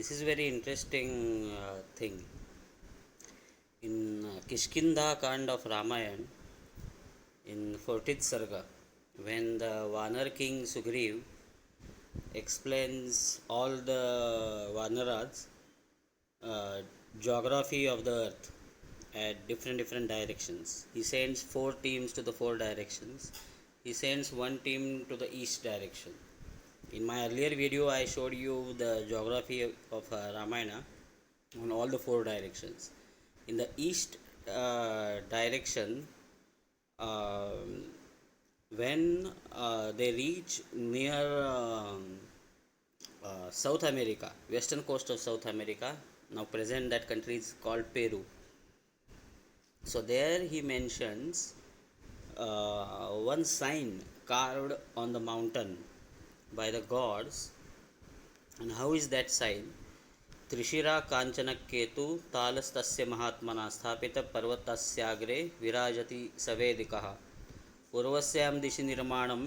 This is very interesting thing. In Kishkinda Kand of Ramayana, in 14th Sarga, when the Vanar king Sugriv explains all the Vanaras uh, geography of the earth at different directions. He sends 4 teams to the 4 directions. He sends one team to the east direction. In my earlier video, I showed you the geography of Ramayana on all the 4 directions. In the east direction, um when they reach near South America, western coast of South America, now present that country is called Peru. So there he mentions one sign carved on the mountain by the gods. And how is that sign? Trishira काञ्चनकेतु तालस्तस्य महात्मना स्थापितपर्वतस्याग्रे विराजति सवेदिकः पूर्वस्यां दिशि निर्माणं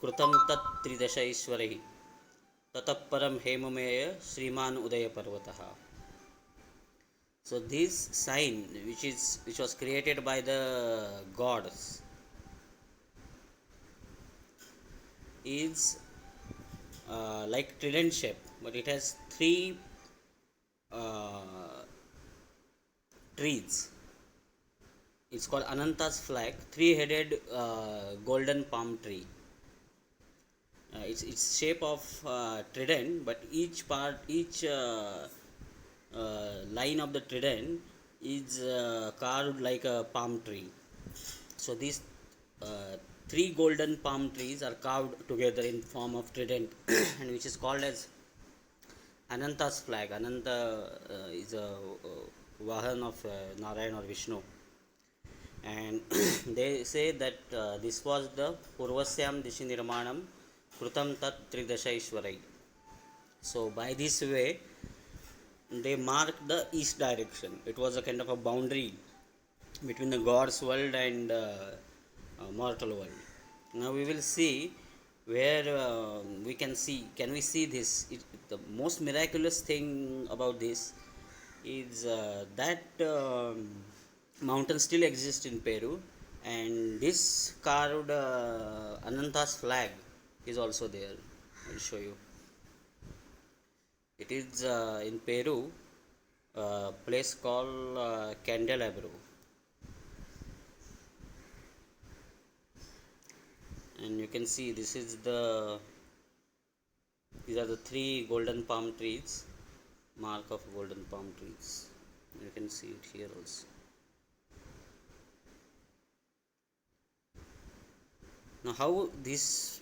कृतं तत् त्रिदशैश्वरैः ततः परं हेममेय श्रीमान् उदयपर्वतः. So this sign which was created by the gods is like trident shape, but it has three trees. It's called Ananta's flag, three-headed golden palm tree. It's shape of trident, but each line of the trident is carved like a palm tree. So these three golden palm trees are carved together in form of trident, and which is called as Ananta's flag. Ananta is a Vahan of Narayan or Vishnu, and they say that this was the Purvasyam Dishi Nirmanam Krutam Tat Tridashaishwarai. So by this way they marked the east direction. It was a kind of a boundary between the God's world and mortal world. Now we will see where can we see this. The most miraculous thing about this is that mountain still exists in Peru, and this carved Ananta's flag is also there. I will show you. It is in Peru, a place called Candelabro, and you can see these are the three golden palm trees, mark of golden palm trees. You can see it here also. Now how this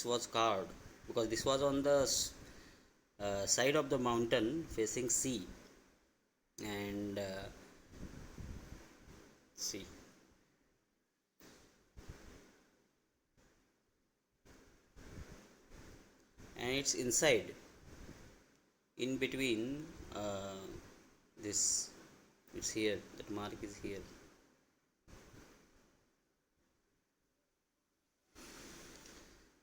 was carved, because this was on the side of the mountain facing sea, and see, and it's inside, in between this, it's here, that mark is here.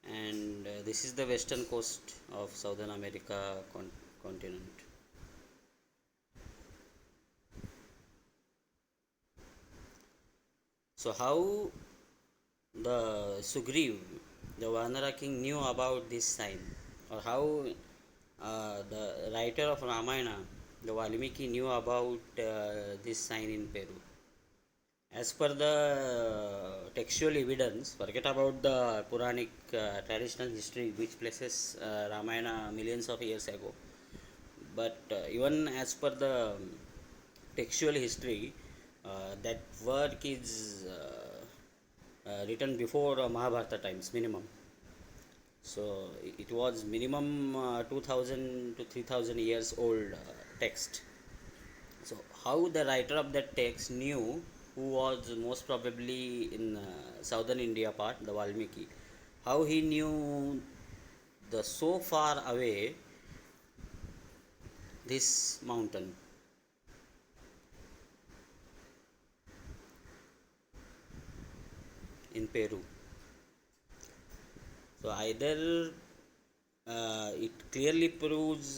And this is the western coast of Southern America continent. So how the Sugriv, the Vanara king, knew about this sign, or how the writer of Ramayana, the Valmiki, knew about this sign in Peru? As per the textual evidence, forget about the Puranic traditional history which places Ramayana millions of years ago, but even as per the textual history, that work is written before Mahabharata times minimum. So it was minimum 2000 to 3000 years old text. So how the writer of that text knew, who was most probably in southern India part, the Valmiki, how he knew the so far away this mountain? In Peru. So either it clearly proves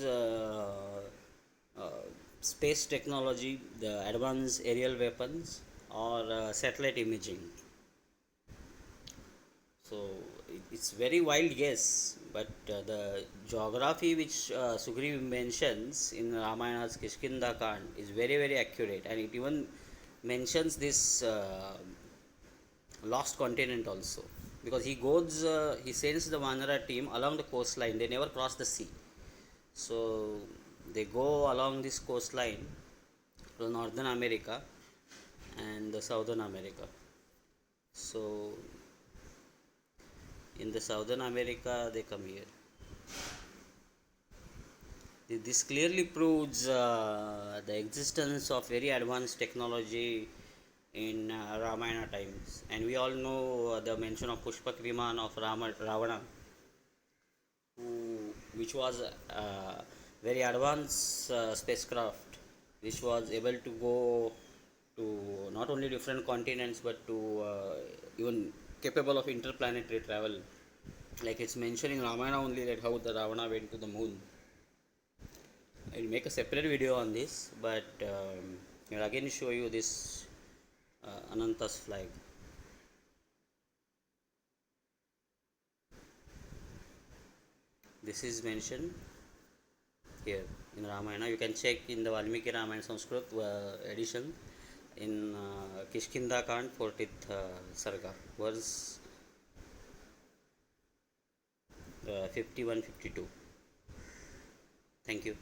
space technology, the advanced aerial weapons, or satellite imaging. So it's very wild guess, but the geography which Sugriv mentions in Ramayana's Kishkinda Kand is very very accurate, and it even mentions this lost continent also, because he sends the Vanara team along the coastline. They never cross the sea, so they go along this coastline to Northern America and the Southern America. So in the Southern America they come here. This clearly proves the existence of very advanced technology in Ramayana times, and we all know the mention of Pushpak Viman of Ravana, which was very advanced spacecraft, which was able to go to not only different continents but to even capable of interplanetary travel. Like it's mentioned in Ramayana only, that how the Ravana went to the moon. I'll make a separate video on this, but I'll again show you this Ananta's flag. This is mentioned here in Ramayana. You can check in the Valmiki Ramayana Sanskrit edition in Kishkinda Kand 40th Sarga, verse 51-52. Thank you.